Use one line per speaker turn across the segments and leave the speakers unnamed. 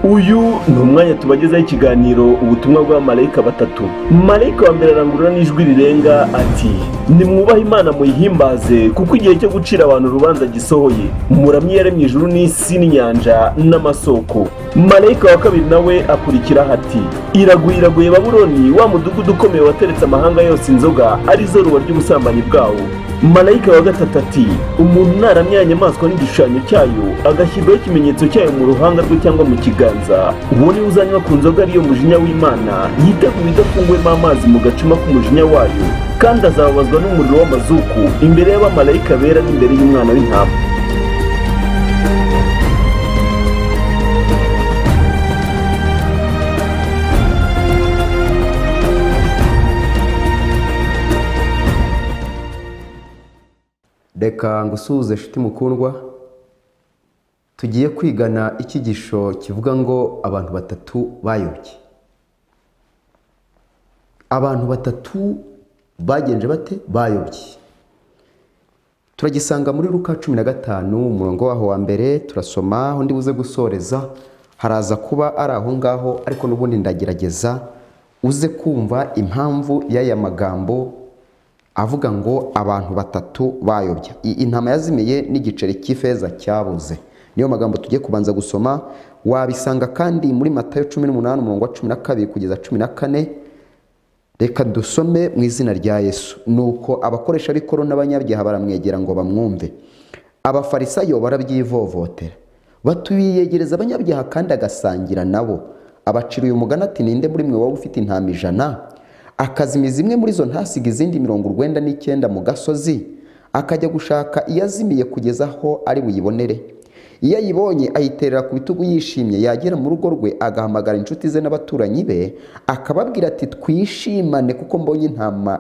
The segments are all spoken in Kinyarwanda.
uyu ni umwanya tubagezaho ikiganiro ubutumwa bwa marayika batatu. Marayika wa mbere arangurura n'ijwi rirenga ati, nimwubahe Imana muyihimbaze kuko igihe cyo gucira abantu urubanza gisohoye. Muramye yaremye ijuru n'isi n'inyanja n'amasoko. Marayika wa kabiri nawe akurikiraho ati, iraguye iraguye Babuloni, wa mudugudu ukomeye wateretse amahanga yose inzoga, arizo ruba ry'ubusambanyi bwawo. Marayika wa gatatu ati, umuntu naramya inyamaswa n'igishushanyo cyayo agashyirwaho ikimenyetso cyayo mu ruhanga rwe cyangwa mu kiganza, uwo niwe uzanywa ku nzoga ariyo mujinya w'Imana yiteguye idafunguwemo amazi mu gacuma k'umujinya wayo, kandi azababazwa n'umuriro w'amazuku imbere y'abamarayika bera n'imbere y'umwana w'intama.
Reka ngusuhuze shuti mukundwa, tugiye kwigana icyigisho kivuga ngo abantu batatu bayobye. Abantu batatu bagenje bate? Bayobye. Turagisanga muri Luka 15 umurongo waho wa mbere, turasoma aho ndi buze gusoreza, haraza kuba ari aho ngaho, ariko n'ubundi ndagerageza uze kumva impamvu y'aya magambo avuga ngo abantu batatu bayobya. Intama yazimiye n'igiceri cy'ifeza cyabuze. Niyo magambo tugiye kubanza gusoma. Wabisanga kandi muri Matayo 18 umurongo wa 12 kugeza 14. Reka dusome mu izina rya Yesu. Nuko abakoresha b'ikoro n'abanyabyaha baramwegera ngo bamwumve. Abafarisayo barabyivovotera, batuyegereza abanyabyaha kandi agasangira nabo. Abacira uyu mugani ati, ninde muri mwe waba ufite intama 100 akazimiza imwe muri zo ntasiga izindi 99 mu gasozi, akajya gushaka iyazimiye kugeza aho ari buyibonere? Iyo ayibonye ayiterera ku bitugu yishimye, yagera mu rugo rwe agahamagara inshuti ze n'abaturanyi be, akababwira ati, twishimane kuko mbonye intama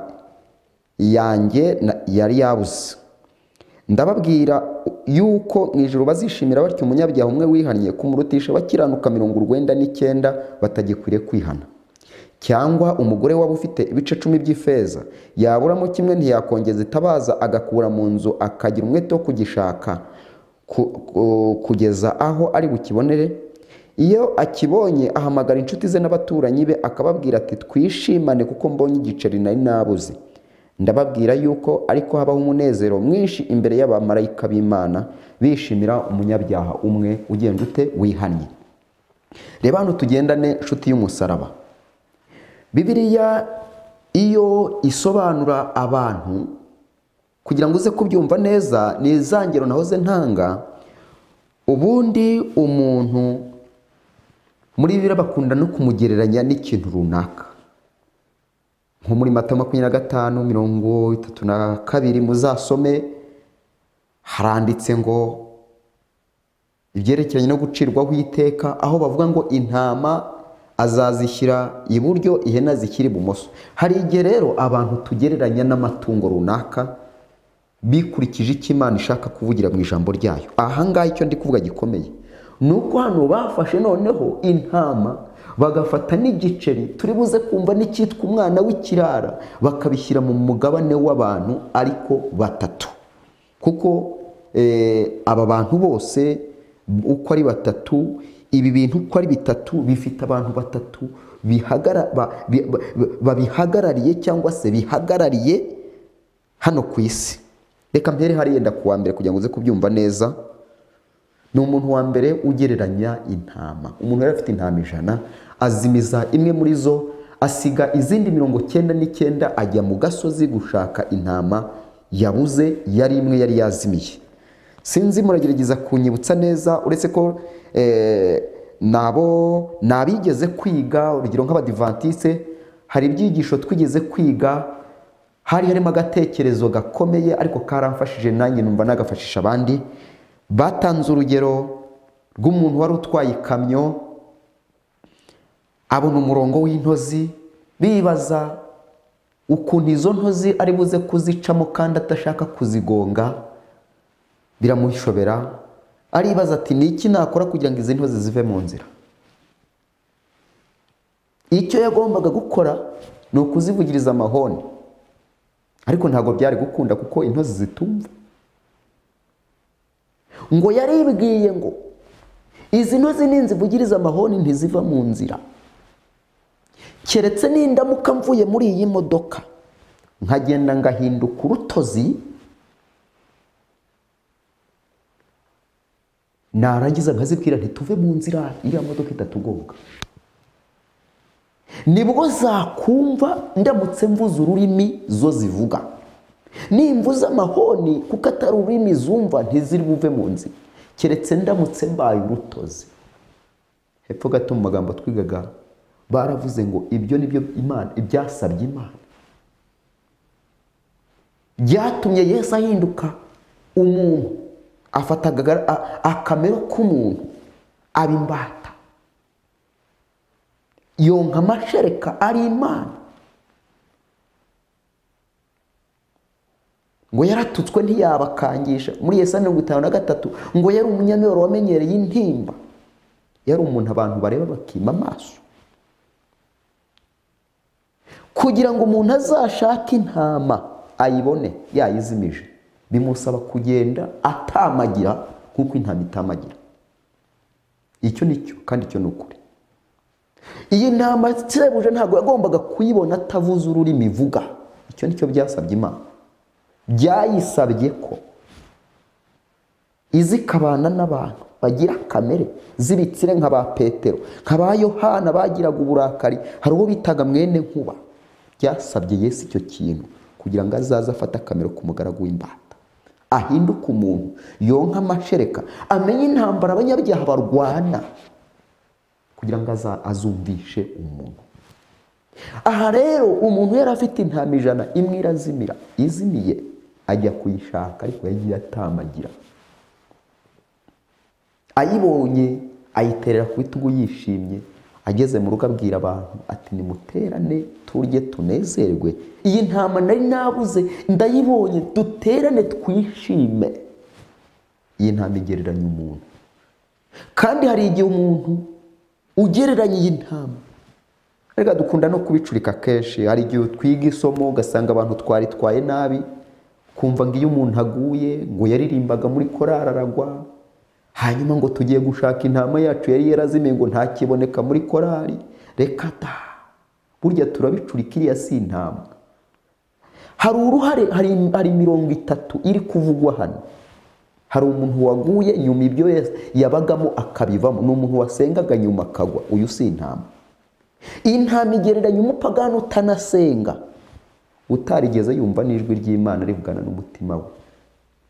yanjye yari yabuze. Ndababwira yuko mu ijuru bazishimira batyo umunyabyaha umwe wihannye kumurutisha bakiranuka 99 batagikwiriye kwihana. Cyangwa umugore waba ufite ibice 10 by'ifeza, yaburamo kimwe ntiyakongeza itabaza agakura mu nzu akagira umwete wo kugishaka kugeza aho ari bukibonere? Iyo akibonye ahamagara inshuti ze n'abaturanyi be akababwira ati, twishimane kuko mbonye igiceri nari nabuze. Ndababwira yuko ariko habaho umunezero mwinshi imbere y'abamarayika b'Imana bishimira umunyabyaha umwe ugenda ute? Wihannye. Reba hano tugendane nshuti y'umusaraba. Bibiliya iyo isobanura abantu, kugira ngo uze kubyumva neza, ni izangero nahoze ntanga. Ubundi umuntu muri Bibiliya bakunda no kumugereranya n'ikintu runaka. Nko muri Matayo 25:32 muzasome, haranditse ngo ibyerekeranye no gucirwaho iteka, aho bavuga ngo intama azazishyira iburyo, ihene zikiri ibumoso. Hari igihe rero abantu tugereranya n'amatungo runaka bikurikije icyo Imana ishaka kuvugira mu ijambo ryayo. Aha ngaha icyo ndi kuvuga gikomeye nuko hano bafashe noneho intama bagafata n'igiceri turi buze kumva n'icyitwa umwana w'ikirara, bakabishyira mu mugabane w'abantu ariko batatu. Kuko aba bantu bose uko ari batatu, ibi bintu uko ari bitatu bifite abantu batatu babihagarariye cyangwa se bihagarariye hano ku isi. Reka mpere hari yenda kuwa mbere kugira ngo uze kubyumva neza. Ni umuntu wa mbere ugereranya intama. Umuntu yari afite intama 100, azimiza imwe muri zo, asiga izindi 99 ajya mu gasozi gushaka intama yabuze, yari imwe yari yazimiye. Sinzi muragerageza kunyibutsa neza, uretse ko nabigeze kwiga, urugero nk'abadivantiste, hari ibyigisho twigeze kwiga, hari harimo agatekerezo gakomeye ariko karamfashije nanjye numva nagafashisha abandi. Batanze urugero rw'umuntu wari utwaye ikamyo, abona umurongo w'intozi, bibaza ukuntu izo ntozi ari buze kuzicamo kandi atashaka kuzigonga. Biramushobera, aribaza ati, ni iki nakora kugira ngo izi ntozi zive mu nzira? Icyo yagombaga gukora ni ukuzivugiriza amahoni, ariko ntabwo byari gukunda kuko intozi zitumva. Ngo yaribwiye ngo izi ntozi ninzivugiriza amahoni ntiziva mu nzira, keretse nindamuka mvuye muri iyi modoka nkagenda ngahinduka urutozi, narangiza nkazibwira ntituve mu nzira iriya modoka itatugonga, nibwo zakumva ndamutse mvuze ururimi zo zivuga. Nimvuze amahoni kuko atari ururimi zumva ntiziri buve mu nzira, keretse ndamutse mbaye urutozi. Hepfo gato mu magambo twigaga baravuze ngo ibyo nibyo Imana ibyasabye Imana, byatumye Yesu ahinduka umuntu, afata akamero k'umuntu, aba imbata, yonka amashereka ari Imana. Ngo yaratutswe ntiyabakangisha, muri Yesaya 53 ngo yari umunyamibabaro wamenyereye intimba, yari umuntu abantu bareba bakima amaso. Kugira ngo umuntu azashake intama ayibone yayizimije, bimusaba kugenda atamagira nk'uko intama itamagira. Icyo nicyo kandi icyo ni ukuri. Iyi ntama sebuje ntabwo yagombaga kuyibona atavuze ururimi ivuga. Icyo nicyo byasabye Imana, byayisabye ko izikabana n'abantu bagira kamere zibitsire nk'aba Petero, nk'aba Yohana bagiraga uburakari, hari uwo bitaga mwene Nkuba. Byasabye Yesu icyo kintu kugira ngo azaze afate akamero k'umugaragu w'imbata, ahinduke umuntu, yonka amashereka, amenye intambara abanyabyaha barwana, kugira ngo azumvishe umuntu. Aha rero umuntu yari afite intama 100, imwe irazimira, izimiye ajya kuyishaka ariko yagiye atamagira. Ayibonye ayiterera ku bitugu yishimye, ageze mu rugo abwira abantu ati nimuterane turye tunezerwe, iyi ntama nari nabuze ndayibonye, duterane twishime. Iyi ntama igereranya umuntu, kandi hari igihe umuntu ugereranya iyi ntama. Reka dukunda no kubicurika kenshi, hari igihe twiga isomo ugasanga abantu twaritwaye nabi, kumva ngo iyo umuntu aguye ngo yaririmbaga muri korari aragwa, hanyuma ngo tugiye gushaka intama yacu yari yarazimiye ngo ntakiboneka muri korari. Reka da, burya turabicurika, iriya si intama. Hari uruhare, hari 30 iri kuvugwa hano. Hari umuntu waguye nyuma ibyo yabagamo akabivamo, ni umuntu wasengaga nyuma akagwa, uyu si intama. Intama igereranya umupagani utanasenga, utarigeze yumva n'ijwi ry'Imana rivugana n'umutima we,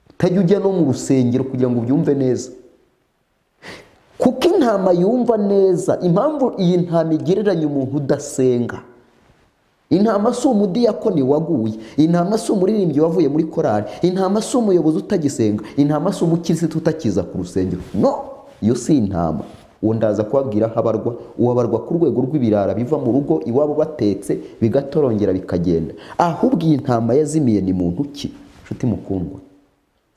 utajya ujya no mu rusengero kugira ngo ubyumve neza. Kuko intama yumva neza, impamvu iyi ntama igereranya umuntu udasenga. Intama si umudiyakoni waguye, intama si umuririmbyi wavuye muri korari, intama si umuyobozi utagisenga, intama si umukirisitu utakiza ku rusengero. No, iyo si intama. Uwo ndaza kubabwira habarwa, uwabarwa ku rwego rw'ibirara biva mu rugo iwabo batetse bigatorongera bikagenda. Ahubwo iyi ntama yazimiye ni muntu ki? Nshuti mukundwa,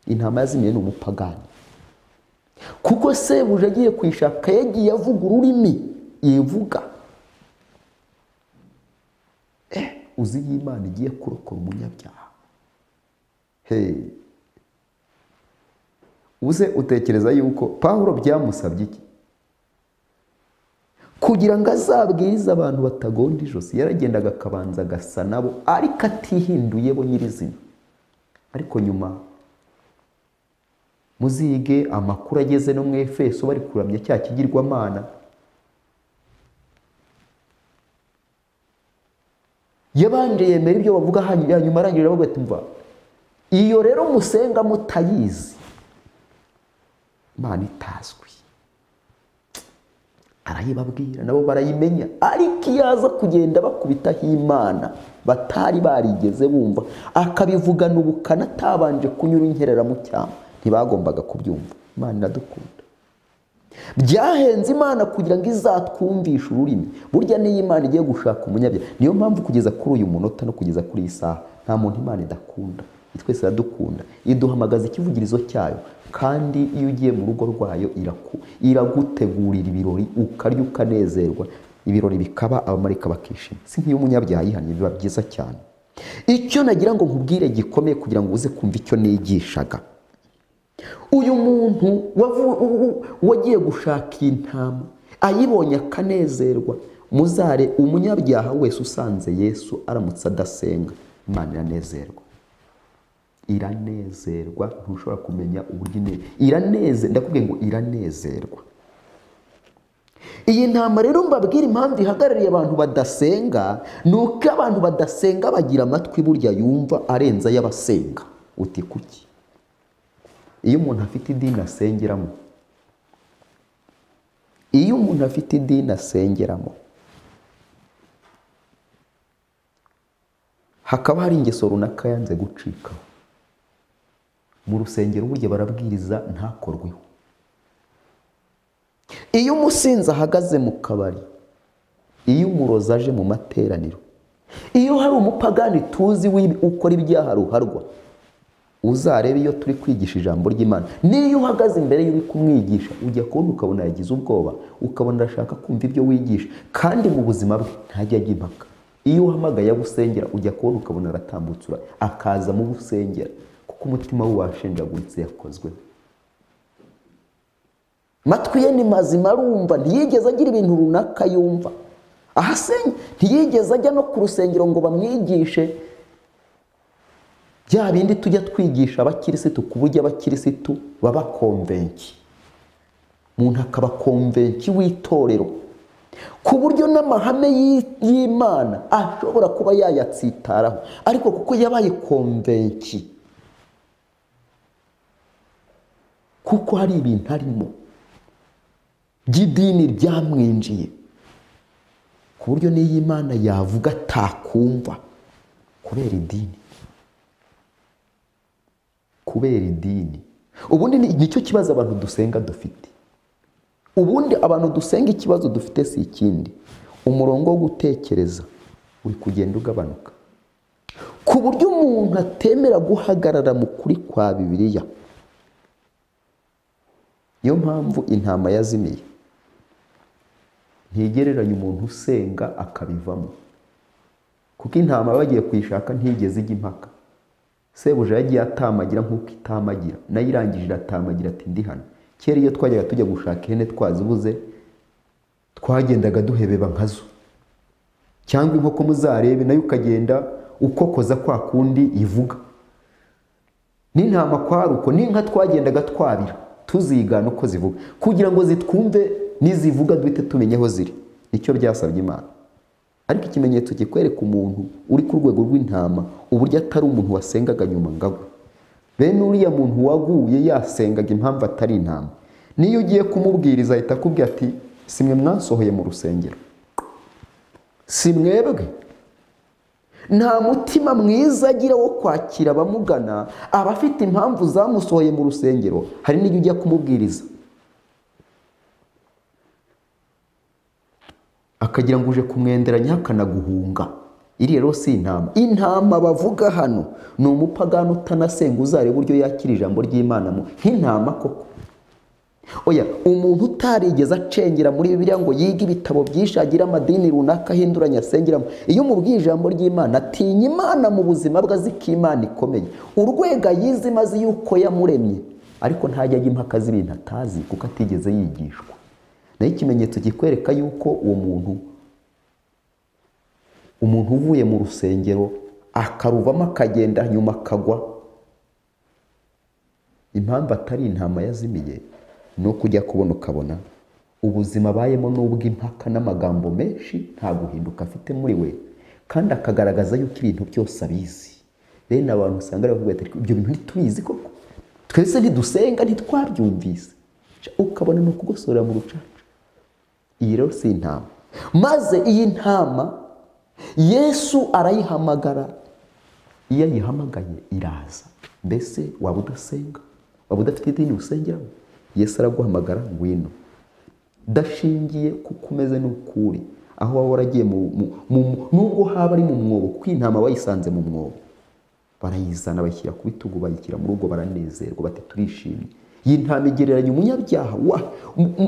intama yazimiye ni umupagani. Kuko sebuje agiye kwishaka yagiye avuga ururimi yivuga. Uzi y'Imana igiye kurokora umunyabyaha. Uze utekereza yuko Pawulo byamusabye iki? Kugira ngo azabwirize abantu batagonda ijosi, yaragendaga akabanza agasa nabo ariko atihinduye bo nyirizina. Ariko nyuma muzige amakuru ageze no mu Efeso bari kuramya cya kigirwamana, yabanje yemera ibyo bavuga, hanyuma arangirira bavuga ati mva iyo rero musenga mutayizi, Imana itazwi. Arayibabwira nabo barayimenya, ariko yaza kugenda bakubitaho Imana batari barigeze bumva, akabivugana ubukana atabanje kunyura inkerera mu cyama, ntibagombaga kubyumva. Imana iradukunda. Byahenze Imana kugira ngo izatwumvishe ururimi. Burya niyo Imana igiye gushaka umunyabyaha, niyo mpamvu kugeza kuri uyu munota no kugeza kuri iyi saha nta muntu Imana idakunda. Twese iradukunda, iduhamagaza ikivugirizo cyayo, kandi iyo ugiye mu rugo rwayo iragutegurira ibirori ukarya ukanezerwa, ibirori bikaba abamarika bakishima. Si nk'iyo umunyabyaha yihannye biba byiza cyane. Icyo nagira ngo nkubwire gikomeye kugira ngo uze kumva icyo nigishaga, uyu muntu wagiye gushaka intama ayibonye akanezerwa, muzare umunyabyaha wese usanze Yesu aramutse adasenga, Imana iranezerwa. Iranezerwa, ntushobora kumenya uburyo ndakubwiye ngo iranezerwa. Iyi ntama rero mbabwira impamvu ihagarariye abantu badasenga, nuko abantu badasenga bagira amatwi burya yumva arenza y'abasenga. Uti kuki? Iyo umuntu afite idini asengeramo, hakaba hari ingeso runaka yanze gucikaho, mu rusengero burya barabwiriza ntakorweho. Iyo umusinzi ahagaze mu kabari, iyo umurozi aje mu materaniro, iyo hari umupagani tuzi ukora ibyaha ruharwa, uzarebe iyo turi kwigisha ijambo ry'Imana, niyo uhagaze imbere y'uri kumwigisha ujya kubona ukabona yagize ubwoba, ukabona arashaka kumva ibyo wigisha, kandi mu buzima bwe ntajya ajya impaka. Iyo uhamagaye abusengera ujya kubona ukabona aratambutsura akaza mu busengera, kuko umutima we washenjaguritse yakozwe. Matwi ye ni mazima, arumva, ntiyigeze agira ibintu runaka yumva. Ahasenga ntiyigeze ajya no ku rusengero ngo bamwigishe bya bindi tujya twigisha abakirisitu, ku buryo abakirisitu baba konvenki, umuntu akaba konvenki w'itorero, ku buryo n'amahame y'Imana ashobora kuba yayatsitaraho, ariko kuko yabaye konvenki, kuko hari ibintu arimo by'idini ryamwinjiye, ku buryo n'iyo Imana yavuga atakumva kubera idini. Ubundi nicyo kibazo abantu dusenga dufite. Ubundi abantu dusenga ikibazo dufite si ikindi, umurongo wo gutekereza uri kugenda ugabanuka, ku buryo umuntu atemera guhagarara mu kuri kwa Bibiliya. Niyo mpamvu intama yazimiye ntigereranya umuntu usenga akabivamo, kuko intama bagiye kuyishaka ntigeze ijya impaka. Sebuja yagiye atamagira nk'uko itamagira, nayo irangije iratamagira ati ndi hano. Kera iyo twajyaga tujya gushaka ihene twazibuze, twagendaga duhebeba nkazo, cyangwa inkoko muzarebe nayo ukagenda ukokoza kwa kundi ivuga. N'intama kwari uko, n'inka twagendaga twabira tuzigana uko zivuga, kugira ngo zitwumve nizivuga duhite tumenye aho ziri. Nicyo byasabye Imana. Ariko ikimenyetso kikwereka umuntu uri ku rwego rw'intama uburyo atari umuntu wasengaga nyuma ngagwe. Bene uriya muntu waguye yasengaga impamvu atari intama, niyo ugiye kumubwiriza ahita akubwira ati simwe mwasohoye mu rusengero, si mwebwe. Nta mutima mwiza agira wo kwakira abamugana, aba afite impamvu zamusohoye mu rusengero. Hari n'iyo ujya kumubwiriza akagira ngo uje kumwenderanya akanaguhunga. Iri rero si intama. Intama bavuga hano ni umupagani utanasenga, uzareba uburyo yakira ijambo ry'Imana nk'intama koko. Oya, umuntu utarigeze acengera muri Bibiliya ngo yige ibitabo byinshi, agira amadini runaka ahinduranya asengeramo, iyo umubwiye ijambo ry'Imana atinya Imana mu buzima bwe, azi ko Imana ikomeye, urwego yize maze yuko yamuremye, ariko ntajya ajya impaka z'ibintu atazi kuko atigeze yigishwa. Naho ikimenyetso kikwereka yuko uwo umuntu uvuye mu rusengero akaruvamo akagenda nyuma akagwa, impamvu atari intama yazimiye, no kujya kubona ukabona ubuzima abayemo n'ubw'impaka n'amagambo menshi, nta guhinduka afite muri we, kandi akagaragaza yuko ibintu byose abizi. Bene abantu usanga bavuga ati ibyo bintu ntitubizi koko, twese ntidusenga ntitwabyumvise, ukabona ni ukugosorera mu rucaca. Iyi rero si intama. Maze iyi ntama Yesu arayihamagara, iyo ayihamagaye iraza. Mbese waba udasenga, waba udafite idini usengeramo, Yesu araguhamagara ngwino. Dashingiye kuko umeze n'ukuri, aho waba waragiye nubwo haba ari mu mwobo, kuko intama bayisanze mu mwobo, barayizana bayishyira ku bitugu, bayishyira mu rugo, baranezerwa bati turishimye. Iyi ntama igereranya umunyabyaha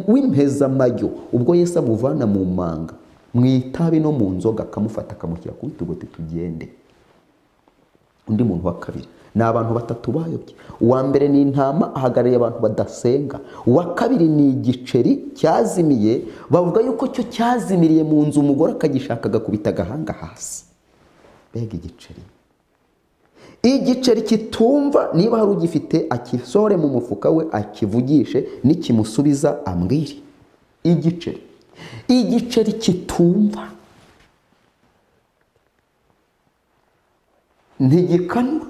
w'impezamayo, ubwo Yesu amuvana mu manga, mu itabi no mu nzoga, akamufata akamushyira ku bitugu ati tugende. Undi muntu wa kabiri, ni abantu batatu bayobye. Uwa mbere ni intama ahagarariye abantu badasenga. Uwa kabiri ni igiceri cyazimiye, bavuga yuko cyo cyazimiriye mu nzu, umugore akagishaka agakubita agahanga hasi. Mbega igiceri kitumva, niba hari ugifite akisohore mu mufuka we akivugishe, nikimusubiza ambwire. Igiceri kitumva, ntigikanura.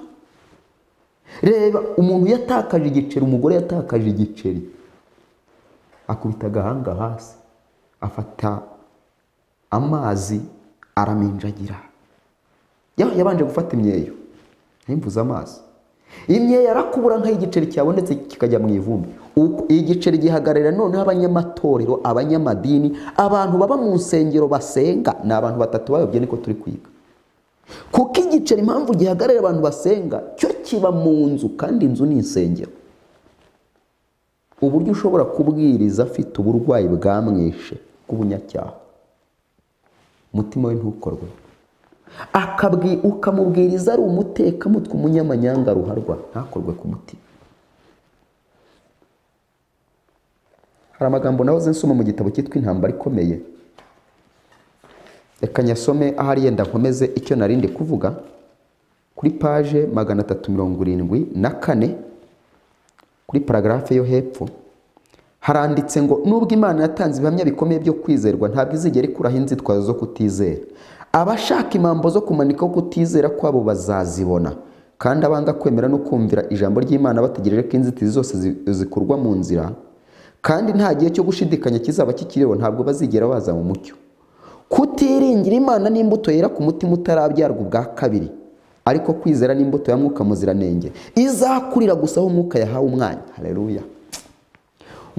Reba umuntu yatakaje igiceri, umugore yatakaje igiceri, akubita agahanga hasi, afata amazi araminjagira. Yabanje gufata imyeyo, ntimvuze amazi. Imyeyo arakubura nk'igiceri cyabonetse kikajya mu ivumbi. Igiceri gihagararira noneho abanyamatorero, abanyamadini, abantu baba mu nsengero basenga. Ni abantu batatu bayobye, niko turi kwiga. Kuko igiceri impamvu gihagararira abantu basenga, cyo kiba mu nzu, kandi inzu ni insengero. Uburyo ushobora kubwiriza afite uburwayi bwamwishe bw'ubunyacyaha, umutima we ntukorwe, ukamubwiriza ari umutekamutwe, umunyamanyanga ruharwa, ntakorwe ku mutima. Hari amagambo nahoze nsoma mu gitabo cyitwa Intambara Ikomeye, reka nyasome ahari yenda nkomeze icyo narindi kuvuga. Kuri paje 374 kuri paragrafe yo hepfo haranditse ngo nubwo Imana yatanze ibihamya bikomeye byo kwizerwa, ntabwo izigera ikuraho inzitwazo zo kutizera. Abashaka impambo zo kumanikaho kutizera kwabo bazazibona, kandi abanga kwemera no kumvira ijambo ry'Imana bategereje ko inzitizi zose zikurwa mu nzira, kandi nta gihe cyo gushidikanya kizaba kikiriho, ntabwo bazigera baza mu mucyo. Kutiringira Imana n'imbuto yera ku mutima utarabyarwa ubwa kabiri, ariko kwizera n'imbuto ya Mwuka Muziranenge izakurira gusa aho Mwuka yahawe umwanya. Haleluya.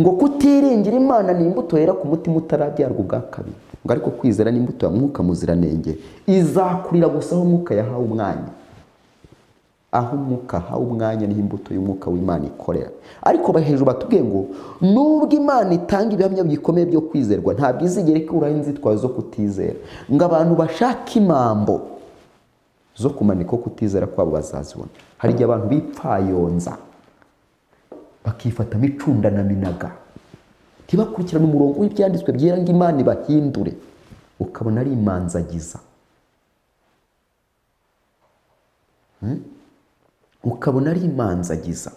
Ngo kutiringira Imana n'imbuto yera ku mutima utarabyarwa ubwa kabiri, ngo ariko kwizera n'imbuto ya Mwuka Muziranenge izakurira gusa aho Mwuka yahawe umwanya. Aho Mwuka hawe umwanya niho imbuto y'Umwuka w'Imana ikorera. Ariko bahejuru batubwiye ngo nubwo Imana itanga ibihamya bikomeye byo kwizerwa, ntabwo izigera ikuraho inzitwazo zo kutizera. Ngo abantu bashaka impambo zo kumanika kutizera kwabo bazazibona. Hari igihe abantu bipfayonza bakifatamo icunda na minaga, ntibakurikirana umurongo w'ibyanditswe byera ngo Imana ibahindure, ukabona ari imanzagiza. Ukabona ari imanzagiza.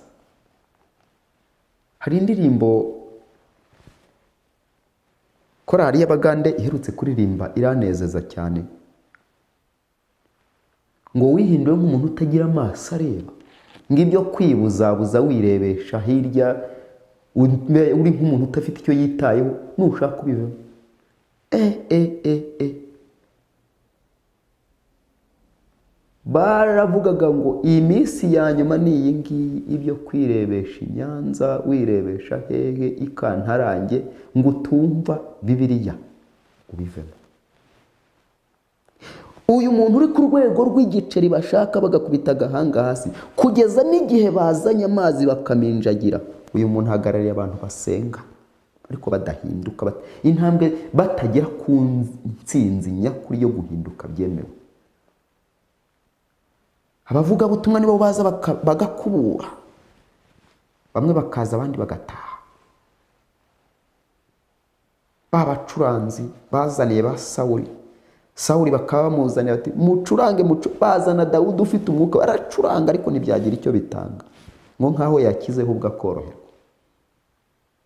Hari indirimbo korali y'Abagande iherutse kuririmba iranezeza cyane, ngo wihinduwe nk'umuntu utagira amaso areba, ngibyo kwibuzabuza wirebesha hirya, uri nk'umuntu utafite icyo yitayeho, nushaka ubibemo. Baravugaga ngo iyi minsi ya nyuma ni iyi ngiyi, ibyo kwirebesha inyanza, wirebesha hehe ikantarange, ngo utumva Bibiliya ubivemo. Uyu muntu uri ku rwego rw'igiceri bashaka bagakubita agahanga hasi, kugeza n'igihe bazanye amazi bakaminjagira. Uyu muntu ahagarariye abantu basenga ariko badahinduka, intambwe batagera ku ntsinzi nyakuri yo guhinduka byemewe. Abavuga butumwa nibo baza bagakubura, bamwe bakaza abandi bagataha. Babacuranzi bazaniye ba Sawuli bakaba bamuzaniye bati mucurange, bazana Dawudi ufite umwuka, baracuranga ariko ntibyagira icyo bitanga, ngo nkaho yakizeho ubwo akoroherwa.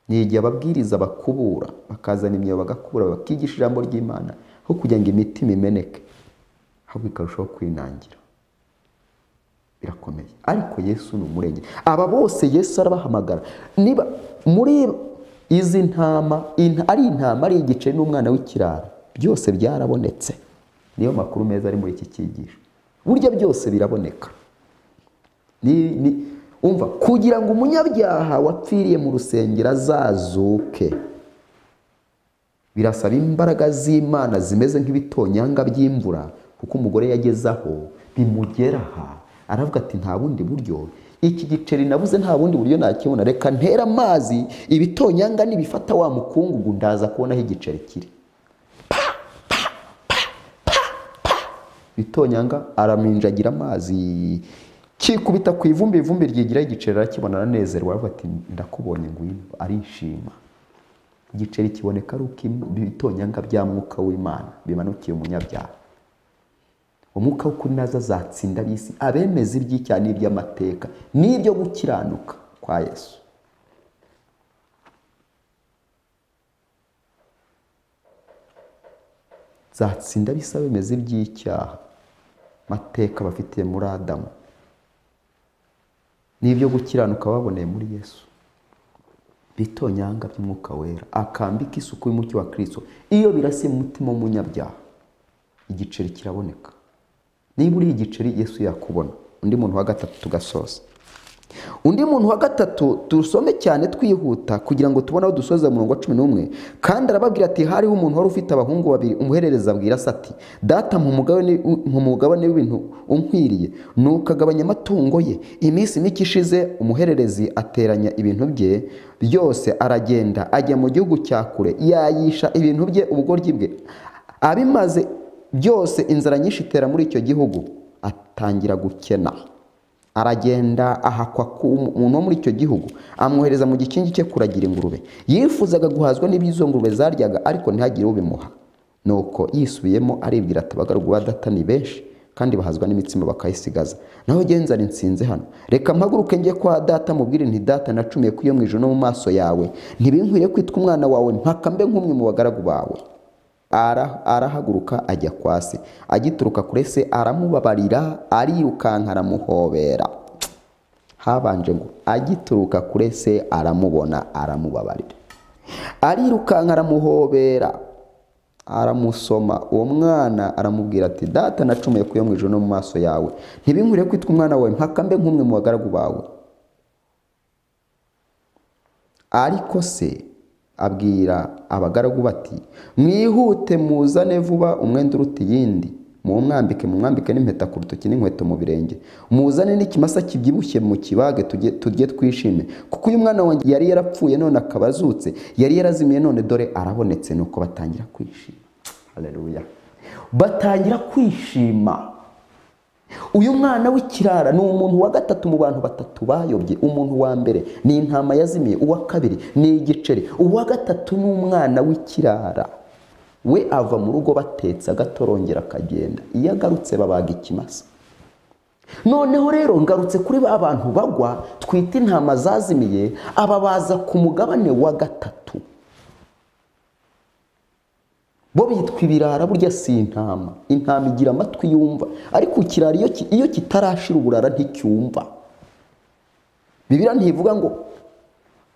Ni igihe ababwiriza bakubura, bakazana imyeyo bagakubura, bakigisha ijambo ry'Imana, aho kugira ngo imitima imeneke, ahubwo ikarushaho kwinangira. Birakomeye. Ariko Yesu ni umurengezi. Aba bose Yesu arabahamagara. Niba muri izi ntama, ari intama, ari igiceri n'umwana w'ikirara, byose byarabonetse. Niyo makuru meza ari muri iki cyigisho. Burya byose biraboneka. Umva, kugira ngo umunyabyaha wapfiriye mu rusengero azazuke, birasaba imbaraga z'Imana zimeze nk'ibitonyanga by'imvura, kuko umugore yagezaho bimugeraha, aravuga ati nta bundi buryo, iki giceri nabuze nta bundi buryo nakibona, reka ntera amazi, ibitonyanga nibifata wa mukungugu ndaza kubona aho igiceri kiri. Bitonyanga araminjagira amazi, kikubita ku ivumbi, ivumbi ryigiraho igiceri, arakibona aranezerwa, aravuga ati ndakubonye ngwino, arishima. Igiceri kiboneka ari uko ibitonyanga bya mwuka w'Imana bimanukiye umunyabyaha. Umwuka w'ukuri naza azatsinda ab'isi, abemeza iby'icyaha n'iby'amateka n'ibyo gukiranuka kwa Yesu. Zatsinda ab'isi abemeza iby'icyaha, mateka bafitiye muri Adamu n'ibyo gukiranuka baboneye muri Yesu. Bitonyanga by'umwuka wera akambika isuku y'umucyo wa Kristo. Iyo birasiye mu mutima w'umunyabyaha, igiceri kiraboneka. Niba uri igiceri, Yesu yakubona. Undi muntu wa gatatu tugasoza. Undi muntu wa gatatu dusome cyane twihuta kugira ngo tubone aho dusoza mu murongo wa 11. Kandi arababwira ati hariho umuntu wari ufite abahungu babiri, umuherereza abwira se ati data mumugabane w'ibintu unkwiriye. Nuko agabanya amatungo ye. Iminsi mike ishize, umuhererezi ateranya ibintu bye byose, aragenda ajya mu gihugu cya kure, yayisha ibintu bye ubugoryi bwe. Abimaze byose, inzara nyinshi itera muri icyo gihugu, atangira gukena. Aragenda ahakwa ku umuntu wo muri icyo gihugu, amwohereza mu gikingi cye kuragira ingurube. Yifuzaga guhazwa n'iby'izo ngurube zaryaga, ariko ntihagire ubimuha. Nuko yisubiyemo aribwira ati abagaragu ba data ni benshi, kandi bahazwa n'imitsima bakayisigaza. Naho genza nsinze hano, reka mpaguruke njye kwa data mubwire nti data, nacumiye ku iyo mu ijuru no mu maso yawe, ntibinkwiriye kwitwa umwana wawe, mpaka mbe nk'umwe mu bagaragu bawe. Arahaguruka ajya kwa se. Agituruka kure se aramubabarira, arirukanka aramuhobera. Habanje ngo agituruka kure se aramubona, aramubabarira, arirukanka aramuhobera, aramusoma. Uwo mwana aramubwira ati data, nacumuye ku iyo mu ijuru no mu maso yawe, ntibinkwiriye kwitwa umwana wawe, mpaka mbe nk'umwe mu bagaragu bawe. Ariko se abwira abagaragu bati mwihute muzane vuba umwenda uruta iyindi, mumwambike n'impeta ku rutoki n'inkweto mu birenge, muzane n'ikimasa kibyibushye mu kibage, turye twishime, kuko uyu mwana wanjye yari yarapfuye none akaba azutse, yari yarazimiye none dore arabonetse. Nuko batangira kwishima. Haleluya. Batangira kwishima. Uyu mwana w'ikirara ni umuntu wa gatatu mu bantu batatu bayobye. Umuntu wa mbere ni intama yazimiye, uwa kabiri ni igiceri, uwa gatatu ni umwana w'ikirara. We ava mu rugo batetse agatorongera akagenda, iyo agarutse babaga ikimasa. Noneho rero ngarutse kuri ba bantu bagwa twita intama zazimiye, aba baza ku mugabane wa gatatu. Bo bitwa ibirara, burya si intama. Intama igira amatwi yumva, ariko ikirara iyo kitarashira uburara nticyumva. Bibiliya ntivuga ngo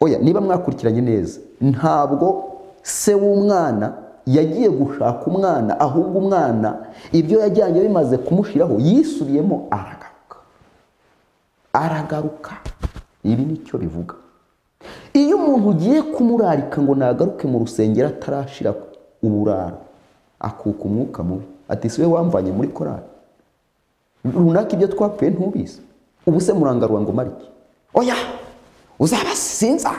oya, niba mwakurikiranye neza, ntabwo se w'umwana yagiye gushaka umwana, ahubwo umwana ibyo yajyanye bimaze kumushiraho yisubiyemo aragaruka. Ibi nicyo bivuga. Iyo umuntu ugiye kumurarika ngo nagaruke mu rusengero atarashira uburara, akuka umwuka mubi, ati siwe wamvanye muri korali runaka, ibyo twapfuye ntubizi, ubu se murangarura ngo mariki, oya uzabasinza.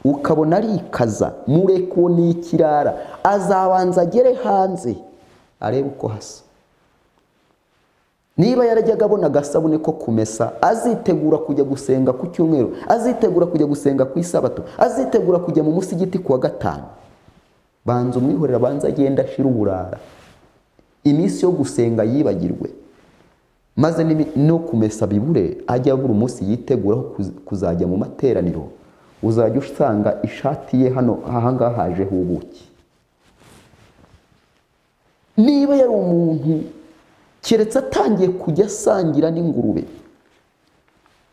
Ukabona arikaza, mureko ni ikirara, azabanza agere hanze arebe uko hasa. Niba yarajyaga abona agasabune ko kumesa, azitegura kujya gusenga ku cyumweru, azitegura kujya gusenga ku isabato, azitegura kujya mu musigiti kuwa gatanu. Banza umwihorera, banza agenda ashira uburara, iminsi yo gusenga yibagirwe, maze no kumesa bibure, ajya buri munsi yiteguraho kuzajya mu materaniro. Uzajya usanga ishati ye hano ahangaha hajeho ubuki. Niba yari umuntu keretse atangiye kujya asangira n'ingurube,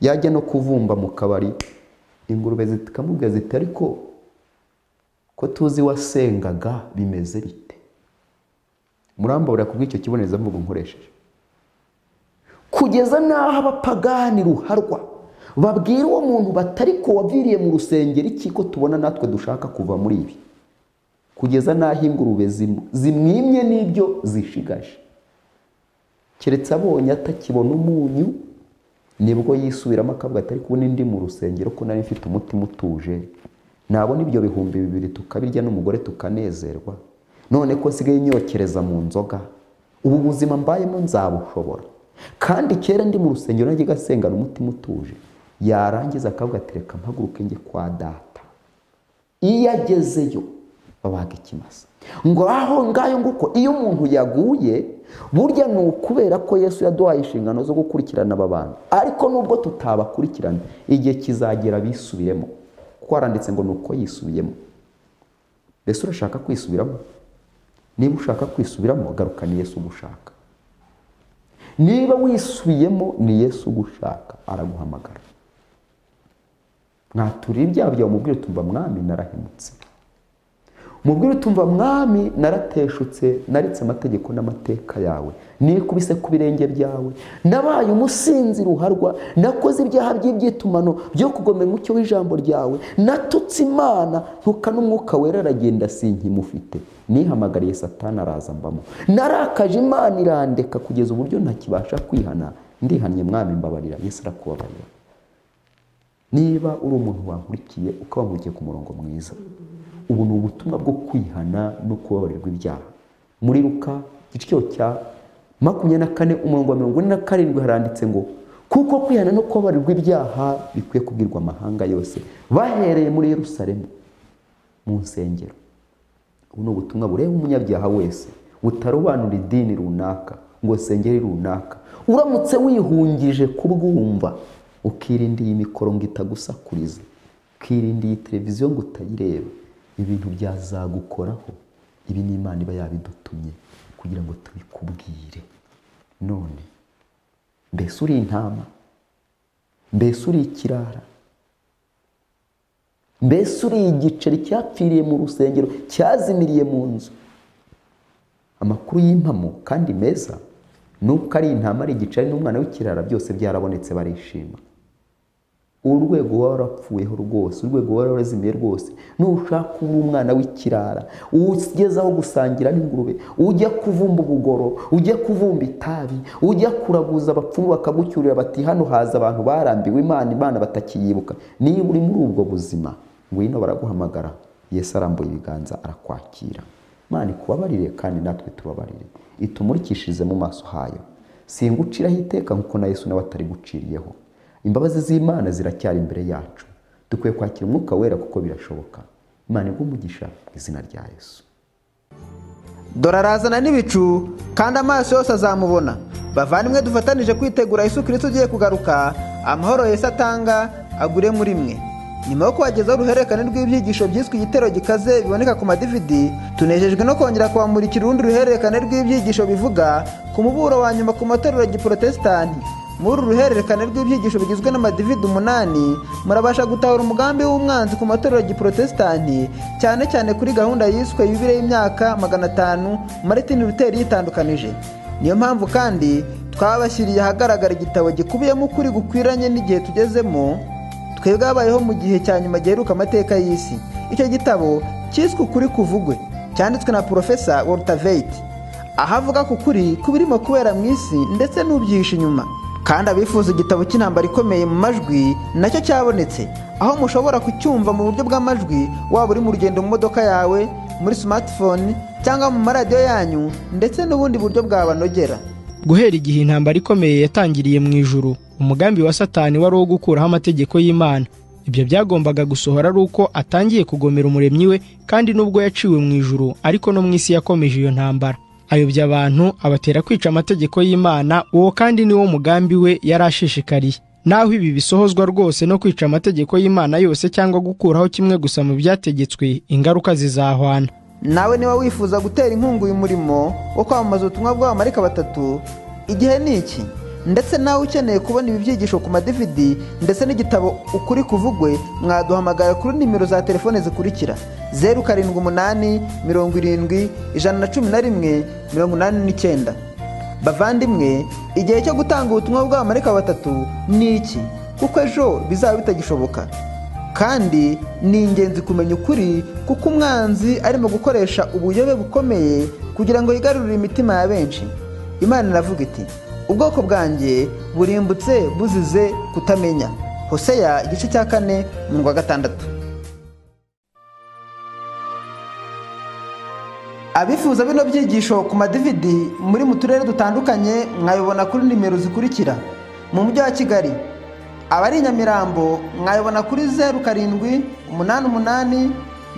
yajya no kuvumba mu kabari, ingurube zikamubwira ziti ariko ko tuzi wasengaga bimeze bite? Murambabura kubw'icyo kibonezamvugo nkoresheje. Kugeza naho abapagani ruharwa babwira uwo muntu batari ko waviriye mu rusengero iki ko tubona natwe dushaka kuva muri ibi. Kugeza naho ingurube zimwimye n'ibyo zishigaje. Keretse abonye atakibona umunyu, nibwo yisubiramo akavuga ati ariko ndi mu rusengero ko nari mfite umutima utuje, nabona ibyo 2,000 tukabirya n'umugore tukanezerwa, none ko nsigaye nyokereza mu nzoga, ubu buzima mbayemo nzabushobora. kandi kera ndi mu rusengero najyaga asengana umutima utuje, yarangiza akavuga ati reka mpaguruke njye kwa data. Iyo agezeyo babaga ikimasa ngo aho ngayo nguko. Iyo umuntu yaguye burya ni ukubera ko Yesu yaduhaye inshingano zo gukurikirana aba bantu, ariko nubwo tutabakurikirana igihe kizagera bisubiremo, kuko haranditse ngo nuko yisubiyemo. Mbese urashaka kwisubiramo? Niba ushaka kwisubiramo garukana Yesu ugushaka. Niba wisubiyemo ni Yesu ugushaka, araguhamagara. Mwaturira ibyaha byawe umubwire utumva mwami narahemutse, umubwire utumva mwami narateshutse, naretse amategeko n'amateka yawe, nikubise ku birenge byawe, nabaye umusinzi ruharwa, nakoze ibyaha by'ibyitumano byo kugomera umucyo w'ijambo ryawe, natutse Imana ntuka n'umwuka wera aragenda sinkimufite, nihamagariye Satani araza mbamo, narakaje Imana irandeka kugeza uburyo ntakibasha kwihana, ndihannye mwami mbabarira. Yesu arakubabarira. Niba uri umuntu wankurikiye ukaba nkurikiye ku murongo mwiza, ubu ni ubutumwa bwo kwihana no kubabarirwa ibyaha. Muri Luka igice cya 24:47 haranditse ngo kuko kwihana no kubabarirwa ibyaha bikwiye kubwirwa amahanga yose bahereye muri Yerusalemu mu nsengero. Ubu ni ubutumwa bureba umunyabyaha wese, butarobanura idini runaka ngo sengeri runaka. Uramutse wihungije kubwumva, ukirinda iyi mikoro ngo itagusakuriza, ukirinda iyi televiziyo ngo utayireba, ibintu byazagukoraho. Ibi ni Imana iba yabidutumye kugira ngo tubikubwire. None mbese uri intama? Mbese uri ikirara? Mbese uri igiceri cyapfiriye mu rusengero, cyazimiriye mu nzu? Amakuru y'impamo kandi meza nuko ari intama, ari igiceri n'umwana w'ikirara byose byarabonetse, barishima. Urwego warapfuyeho rwose, urwego warazimiye rwose. Nushaka uri umwana w'ikirara, ugezaho gusangira n'ingurube, ujya kuvumba ubugoro, ujya kuvumba itabi, ujya kuraguza abapfumu bakagucyurira bati hano haza abantu barambiwe Imana batakiyibuka. Niba uri muri ubwo buzima, ngwino baraguhamagara. Yesu arambuye ibiganza arakwakira. Imana ikubabarire kandi natwe tubabarire, itumurikishirize mu maso hayo. Singuciraho iteka nkuko na Yesu nawe atari guciriyeho. Imbabazi z'Imana ziracyari imbere yacu, dukwiye kwakira umwuka wera kuko birashoboka. Imana igumugisha mu izina rya Yesu.
Dore arazana n'ibicu kandi amaso yose azamubona. Bavandimwe dufatanije kwitegura Yesu Kristo ugiye kugaruka, amahoro Yesu atanga agure muri mwe. Nyuma yo kubagezaho uruhererekane rw'ibyigisho byiswe igitero gikaze biboneka ku madividi, tunejejwe no kongera kubamurikira urundi ruhererekane rw'ibyigisho bivuga ku muburo wa nyuma ku matorero ya Giprotestanti. Muri uruhererekane rw'ibyigisho bigizwe n'amadividi 8 murabasha gutahura umugambi w'umwanzi ku matorero ya Giprotestanti, cyane cyane kuri gahunda yiswe yubile y'imyaka 500 Martin Luther yitandukanije. Niyo mpamvu kandi twabashyiriye ahagaragara igitabo gikubiyemo ukuri gukwiranye n'igihe tugezemo, twebwe abayeho mu gihe cya nyuma giheruka amateka y'isi. Icyo gitabo cyiswe ukuri kuvugwe, cyanditswe na Professor Walter Veith, ahavuga ku kuri kubirimo kubera mu isi ndetse n'ubyihishe inyuma. Kandi abifuza igitabo cy'intambara ikomeye mu majwi nacyo cyabonetse, aho mushobora kucyumva mu buryo bw'amajwi, waba uri mu rugendo mu modoka yawe, muri smartphone cyangwa mu maradiyo yanyu, ndetse n'ubundi buryo bwabanogera.
Guhera igihe intambara ikomeye yatangiriye mu ijuru, umugambi wa Satani wari wo gukuraho amategeko y'Imana. Ibyo byagombaga gusohora ari uko atangiye kugomera umuremyi we, kandi nubwo yaciwe mu ijuru ariko no mu isi yakomeje iyo ntambara. Ayobya abantu abatera kwica amategeko y'Imana, uwo kandi niwo mugambi we yarashishikariye. Naho ibi bisohozwa rwose no kwica amategeko y'Imana yose cyangwa gukuraho kimwe gusa mu byategetswe, ingaruka zizahwana.
Nawe niba wifuza gutera inkunga uyu murimo wo kwamamaza ubutumwa bw'abamarayika batatu, igihe ni iki? Ndetse nawe ukeneye kubona ibi byigisho ku madividi ndetse n'igitabo ukuri kuvugwe, mwaduhamagara kuri nimero za telefone zikurikira: 078 70 111 89. Bavandimwe, igihe cyo gutanga ubutumwa bw'abamarayika batatu ni iki? Kuko ejo bizaba bitagishoboka. Kandi ni ingenzi kumenya ukuri, kuko umwanzi arimo gukoresha ubuyobe bukomeye kugira ngo yigarurire imitima ya benshi. Imana iravuga iti: ubwoko bwanjye burimbutse buzize kutamenya. Hoseya igice cya 4:6. abifuza bino byigisho ku madividi muri mu turere dutandukanye mwabibona kuri nimero zikurikira. mu mujyi wa Kigali abari i Nyamirambo mwabibona kuri 0788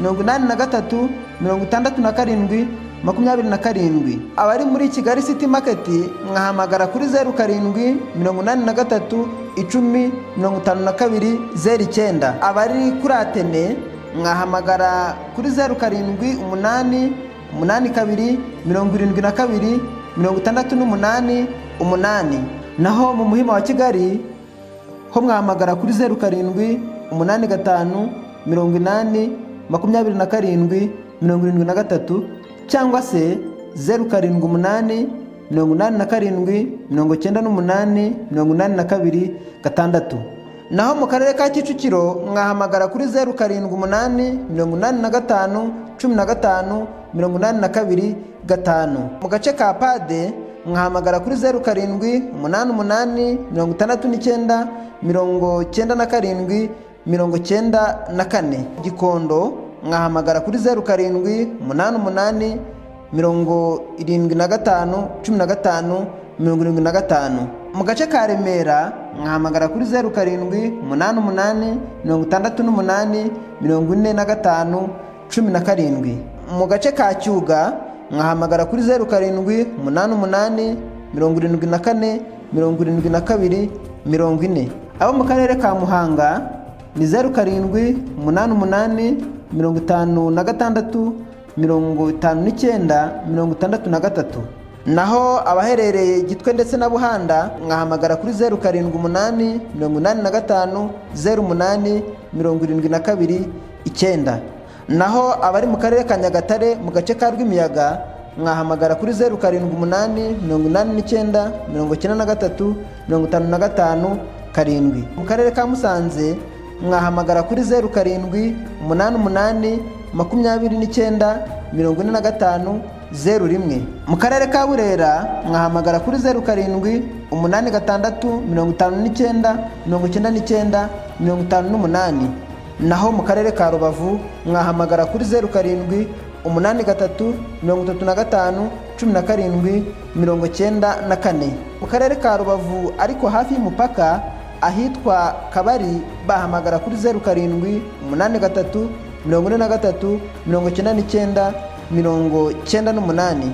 83 67 27. abari muri Kigali City Market mwahamagara kuri 0783 10 52 09. abari kuri Atene mwahamagara kuri 0788 82 72 68 8. naho mu Muhima wa Kigali ho mwahamagara kuri 0785 80 27 73 cyangwa se 0788 87 98 82 6. naho mu karere ka Kicukiro mwahamagara kuri 0788 85 15 82 5. mu gace ka Pade mwahamagara kuri 0788 69 97 94. Gikondo mwahamagara kuri 0788 75 15 75. mu gace ka Remera mwahamagara kuri 0788 68 45 17. mu gace ka Cyuga mwahamagara kuri 0788 74 72 40. abo mu karere ka Muhanga ni 0788 56 59 63. naho abaherereye Gitwe ndetse na Buhanda mwahamagara kuri 0788 85 08 72 9. naho abari mu karere ka Nyagatare mu gace ka Rwimiyaga mwahamagara kuri 0788 89 93 55 7. mu karere ka Musanze mwahamagara kuri 0788 29 45 01. mu karere ka Burera mwahamagara kuri 0786 59 99 58. naho mu karere ka Rubavu mwahamagara kuri 0783 35 17 94. mu karere ka Rubavu ariko hafi y'umupaka ahitwa Kabari bahamagara kuri 0783 43 99 98.